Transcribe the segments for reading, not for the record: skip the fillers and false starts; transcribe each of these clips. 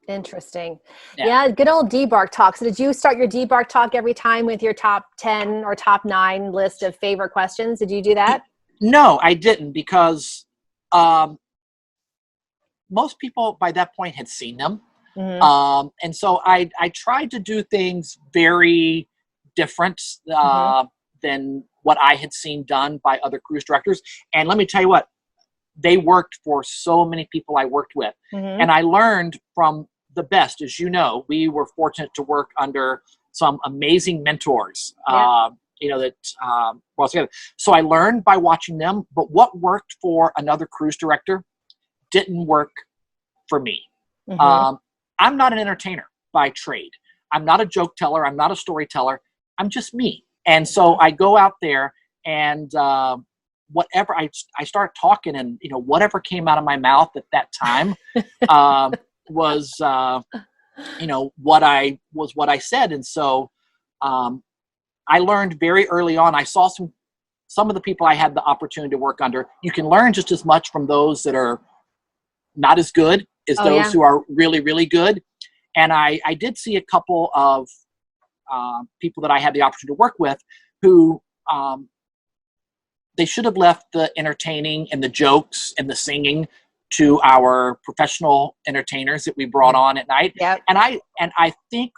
Interesting. Yeah. Yeah, good old debark talk. So did you start your debark talk every time with your top 10 or top 9 list of favorite questions? Did you do that? No, I didn't, because um, most people by that point had seen them. Mm-hmm. And so I tried to do things very different Mm-hmm. than what I had seen done by other cruise directors. And let me tell you what, they worked for so many people I worked with. Mm-hmm. And I learned from the best. As you know, we were fortunate to work under some amazing mentors, Yeah. that brought us together. So I learned by watching them, but what worked for another cruise director didn't work for me. Mm-hmm. I'm not an entertainer by trade. I'm not a joke teller. I'm not a storyteller. I'm just me. And so I go out there and whatever I start talking, and whatever came out of my mouth at that time was what I said. And so I learned very early on. I saw some of the people I had the opportunity to work under. You can learn just as much from those that are not as good as Oh, those yeah. who are really, really good. And I did see a couple of people that I had the opportunity to work with who they should have left the entertaining and the jokes and the singing to our professional entertainers that we brought on at night. Yep. And I think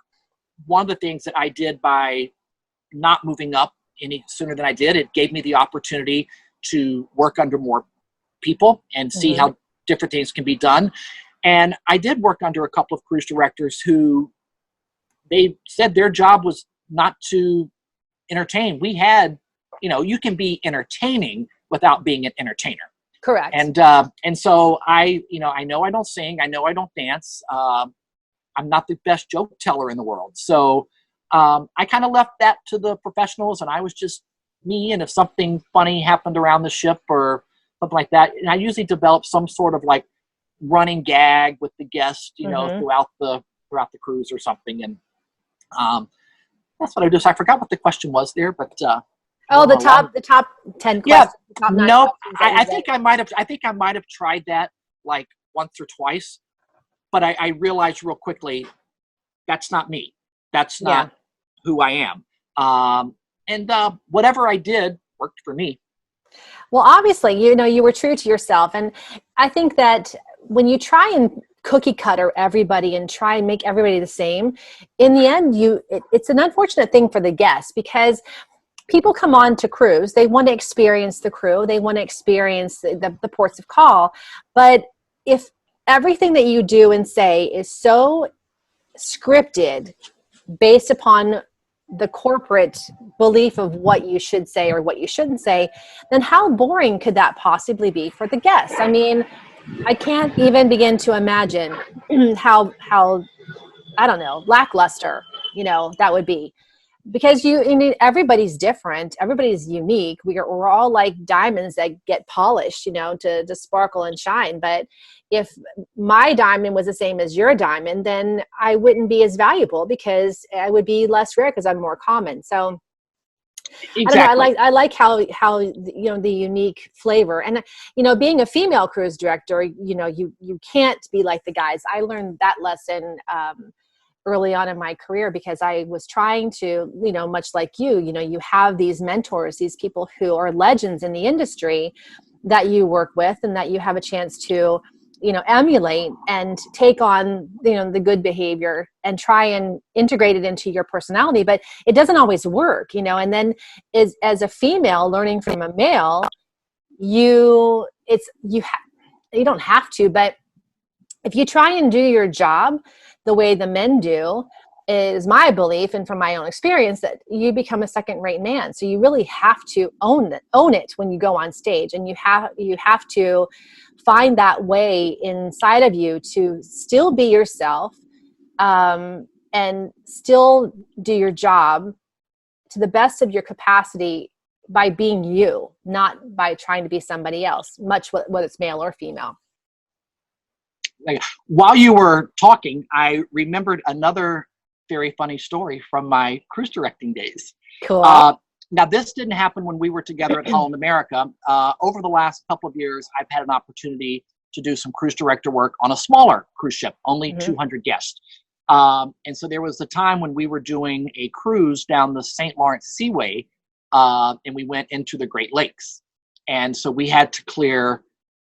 one of the things that I did by not moving up any sooner than I did, it gave me the opportunity to work under more people and see Mm-hmm. how different things can be done. And I did work under a couple of cruise directors who they said their job was not to entertain. We had, you can be entertaining without being an entertainer. Correct. And so I know I don't sing. I know I don't dance. I'm not the best joke teller in the world. So I kind of left that to the professionals, and I was just me. And if something funny happened around the ship or something like that, and I usually develop some sort of like running gag with the guest, Mm-hmm. throughout the cruise or something. And that's what I do. So I forgot what the question was there, but Oh, went on a long. the top 10 Yeah, questions, the top 9 nope. questions that you I did. think I might have tried that like once or twice, but I realized real quickly that's not me. That's Yeah. not who I am. And whatever I did worked for me. Well, obviously, you were true to yourself. And I think that when you try and cookie cutter everybody and try and make everybody the same, in the end, it's an unfortunate thing for the guests, because people come on to cruise. They want to experience the crew. They want to experience the ports of call. But if everything that you do and say is so scripted based upon the corporate belief of what you should say or what you shouldn't say, then how boring could that possibly be for the guests? I mean, I can't even begin to imagine how I don't know, lackluster, that would be. Because everybody's different, everybody's unique. We're all like diamonds that get polished, to sparkle and shine. But if my diamond was the same as your diamond, then I wouldn't be as valuable, because I would be less rare because I'm more common. So I don't know. Exactly. I like how the unique flavor, and being a female cruise director, you can't be like the guys. I learned that lesson early on in my career, because I was trying to, much like you have these mentors, these people who are legends in the industry that you work with and that you have a chance to, emulate and take on, the good behavior and try and integrate it into your personality. But it doesn't always work, and then as a female learning from a male, you don't have to, but if you try and do your job the way the men do, is my belief, and from my own experience, that you become a second-rate man. So you really have to own it when you go on stage, and you have to find that way inside of you to still be yourself, and still do your job to the best of your capacity by being you, not by trying to be somebody else, much whether it's male or female. Like, while you were talking, I remembered another very funny story from my cruise directing days. Cool. Now, this didn't happen when we were together at Holland America. Over the last couple of years, I've had an opportunity to do some cruise director work on a smaller cruise ship, only 200 guests. And so there was a time when we were doing a cruise down the St. Lawrence Seaway, and we went into the Great Lakes. And so we had to clear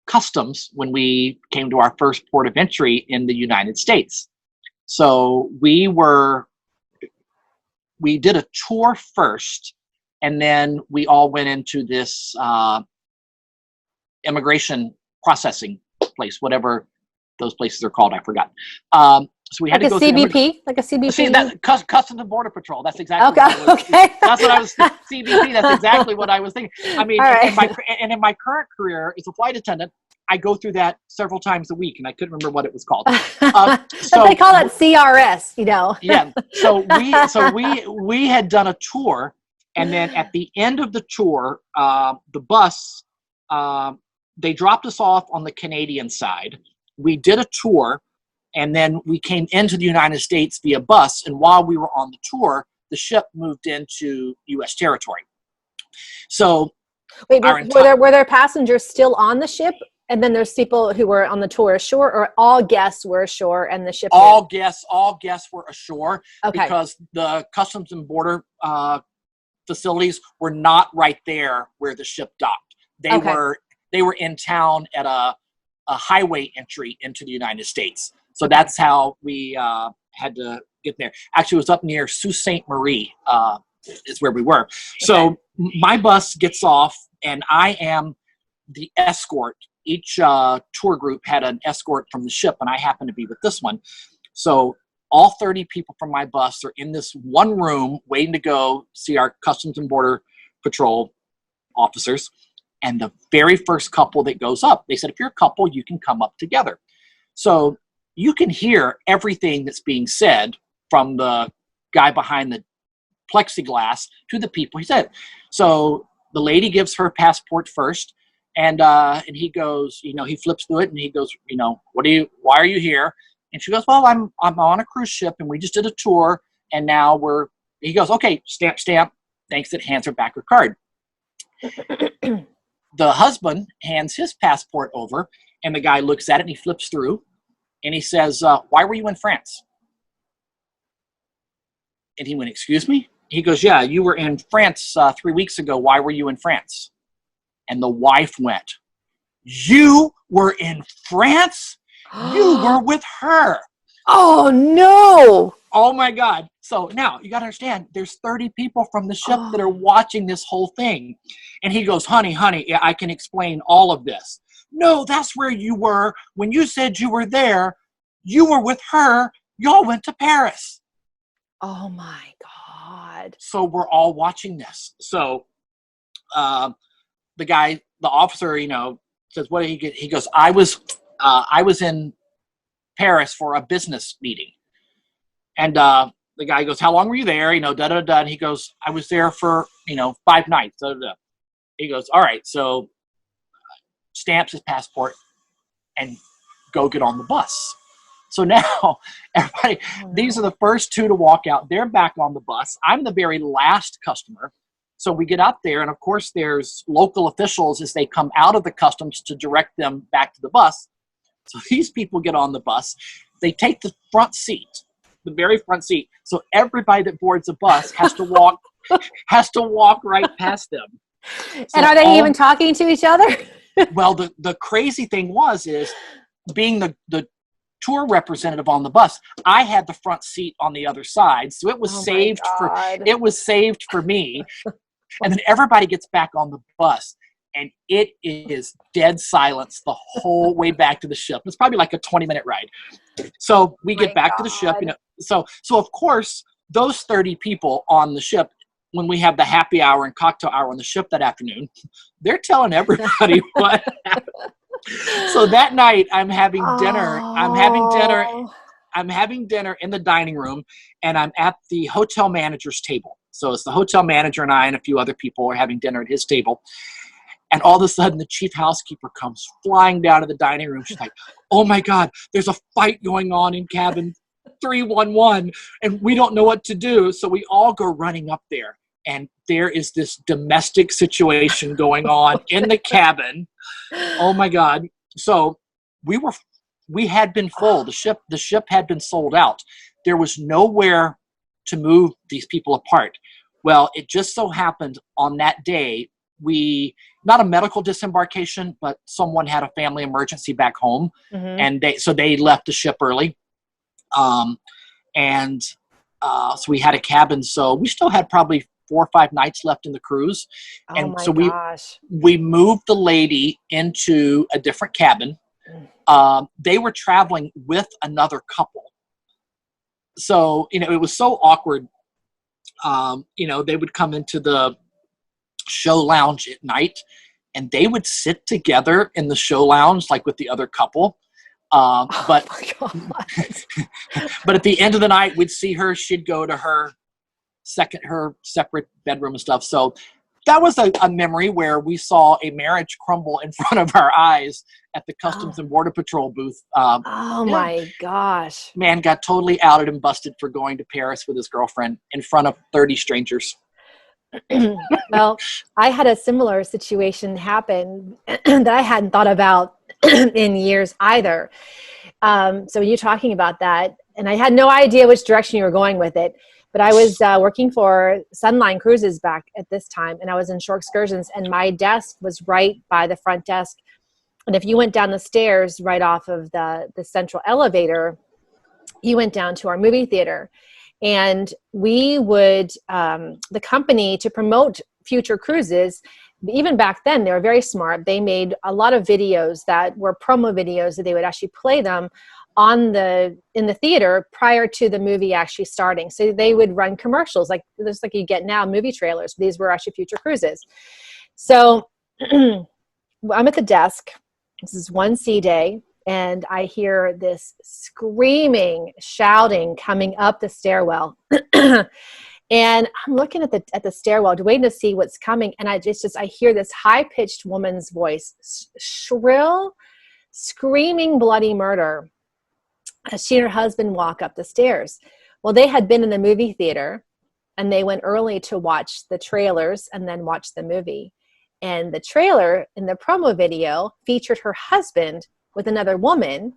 customs when we came to our first port of entry in the United States. So we did a tour first, and then we all went into this immigration processing place, whatever those places are called, I forgot. So we had like to go CBP, like a CBP. See, that Customs and Border Patrol. That's exactly okay. What I was, Okay. That's what I was CBP. That's exactly what I was thinking. I mean, in my current career as a flight attendant, I go through that several times a week, and I couldn't remember what it was called. So they call it CRS, you know. Yeah. So we had done a tour, and then at the end of the tour, the bus, they dropped us off on the Canadian side. We did a tour, and then we came into the United States via bus. And while we were on the tour, the ship moved into U.S. territory. So, wait, were there passengers still on the ship? And then there's people who were on the tour ashore, or all guests were ashore and the ship? All guests were ashore, okay, because the Customs and Border facilities were not right there where the ship docked. They were in town at a highway entry into the United States. So that's how we had to get there. Actually, it was up near Sault Ste. Marie is where we were. Okay. So my bus gets off, and I am the escort. Each tour group had an escort from the ship, and I happen to be with this one. So all 30 people from my bus are in this one room waiting to go see our Customs and Border Patrol officers. And the very first couple that goes up, they said, if you're a couple, you can come up together. So you can hear everything that's being said from the guy behind the plexiglass to the people he said. So the lady gives her passport first, and he goes, he flips through it, and he goes, why are you here? And she goes, well, I'm on a cruise ship, and we just did a tour, and now he goes, okay, stamp, thanks, it hands her back her card. The husband hands his passport over, and the guy looks at it, and he flips through, and he says, why were you in France? And he went, excuse me? He goes, yeah, you were in France 3 weeks ago. Why were you in France? And the wife went, you were in France? You were with her. Oh, no. Oh, my God. So now you got to understand, there's 30 people from the ship that are watching this whole thing. And he goes, honey, yeah, I can explain all of this. No, that's where you were. When you said you were there, you were with her. Y'all went to Paris. Oh, my God. So we're all watching this. So the officer, says, what did he get? He goes, I was in Paris for a business meeting. And the guy goes, how long were you there? And he goes, I was there for, 5 nights. He goes, all right. So stamps his passport and go get on the bus. So now everybody, these are the first 2 to walk out. They're back on the bus. I'm the very last customer. So we get out there, and of course there's local officials as they come out of the customs to direct them back to the bus. So these people get on the bus. They take the front seat, the very front seat. So everybody that boards the bus has to walk right past them. So and are they even talking to each other? Well, the crazy thing is being the tour representative on the bus, I had the front seat on the other side. So it was saved for me. And then everybody gets back on the bus, and it is dead silence the whole way back to the ship. It's probably like a 20-minute ride. So we get back to the ship, So of course, those 30 people on the ship, when we have the happy hour and cocktail hour on the ship that afternoon, they're telling everybody what happened. So that night I'm having dinner. I'm having dinner in the dining room, and I'm at the hotel manager's table. So it's the hotel manager and I and a few other people are having dinner at his table. And all of a sudden, the chief housekeeper comes flying down to the dining room. She's like, oh, my God, there's a fight going on in cabin 311, and we don't know what to do. So we all go running up there. And there is this domestic situation going on in the cabin. Oh, my God. So we had been full. The ship had been sold out. There was nowhere to move these people apart. Well, it just so happened on that day, not a medical disembarkation, but someone had a family emergency back home, and they left the ship early. So we had a cabin. So we still had probably 4 or 5 nights left in the cruise. Oh my gosh. We moved the lady into a different cabin. They were traveling with another couple. So, it was so awkward. They would come into the show lounge at night and they would sit together in the show lounge, like with the other couple. But at the end of the night, we'd see her, she'd go to her separate bedroom and stuff. So that was a memory where we saw a marriage crumble in front of our eyes at the Customs and Border Patrol booth. My gosh. Man got totally outed and busted for going to Paris with his girlfriend in front of 30 strangers. Well, I had a similar situation happen that I hadn't thought about in years either. So you're talking about that, and I had no idea which direction you were going with it. But I was working for Sunline Cruises back at this time, and I was in shore excursions, and my desk was right by the front desk. And if you went down the stairs right off of the central elevator, you went down to our movie theater. And we would, the company, to promote future cruises, even back then, they were very smart. They made a lot of videos that were promo videos that they would actually play them in the theater prior to the movie actually starting. So they would run commercials like you get now, movie trailers. These were actually future cruises. So I'm at the desk. This is 1C day. And I hear this screaming, shouting coming up the stairwell. And I'm looking at the stairwell, waiting to see what's coming. And I hear this high-pitched woman's voice, shrill, screaming bloody murder, as she and her husband walk up the stairs. Well, they had been in the movie theater, and they went early to watch the trailers and then watch the movie. And the trailer in the promo video featured her husband with another woman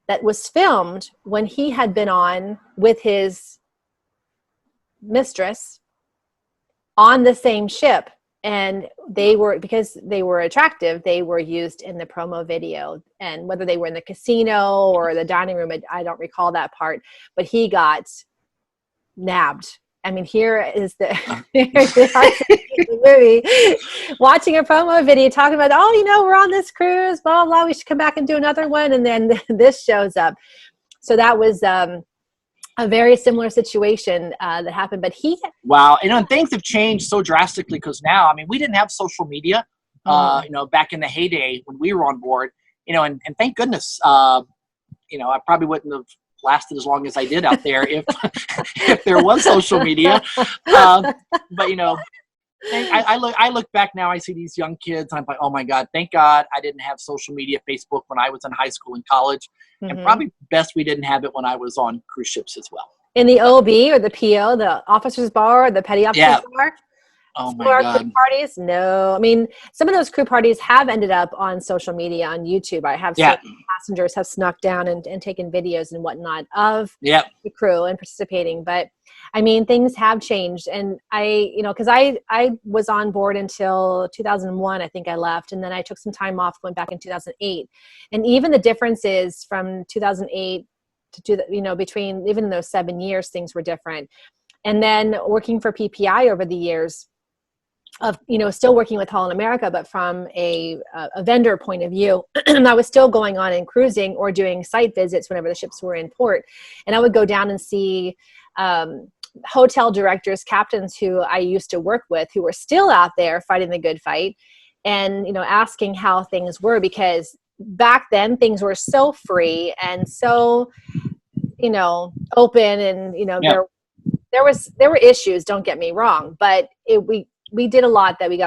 that was filmed when he had been on with his mistress on the same ship. And because they were attractive, they were used in the promo video. And whether they were in the casino or the dining room, I don't recall that part, but he got nabbed. I mean, here is the movie, watching a promo video, talking about, we're on this cruise, blah, blah, we should come back and do another one. And then this shows up. So that was a very similar situation that happened. But wow. And things have changed so drastically because now, we didn't have social media, back in the heyday when we were on board, and thank goodness, I probably wouldn't have lasted as long as I did out there if there was social media. But I look back now, I see these young kids, and I'm like, oh my God, thank God I didn't have social media, Facebook when I was in high school and college. And probably best we didn't have it when I was on cruise ships as well. In the OB or the PO, the officer's bar, or the petty officer's bar? Oh my God. Crew parties? No. Some of those crew parties have ended up on social media, on YouTube. I have seen passengers have snuck down and taken videos and whatnot of the crew and participating. But things have changed. And because I was on board until 2001, I think I left. And then I took some time off, went back in 2008. And even the differences from 2008 to, between even those 7 years, things were different. And then working for PPI over the years, of still working with Holland America, but from a vendor point of view, I was still going on and cruising or doing site visits whenever the ships were in port, and I would go down and see hotel directors, captains who I used to work with, who were still out there fighting the good fight, and asking how things were, because back then things were so free and so open, and there were issues. Don't get me wrong, but we did a lot that we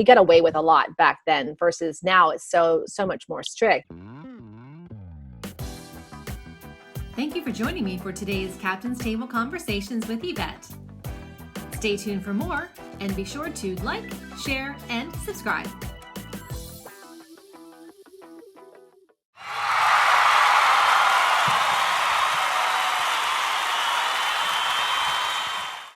got away with a lot back then versus now it's so much more strict. Thank you for joining me for today's Captain's Table Conversations with Yvette. Stay tuned for more and be sure to like, share, and subscribe.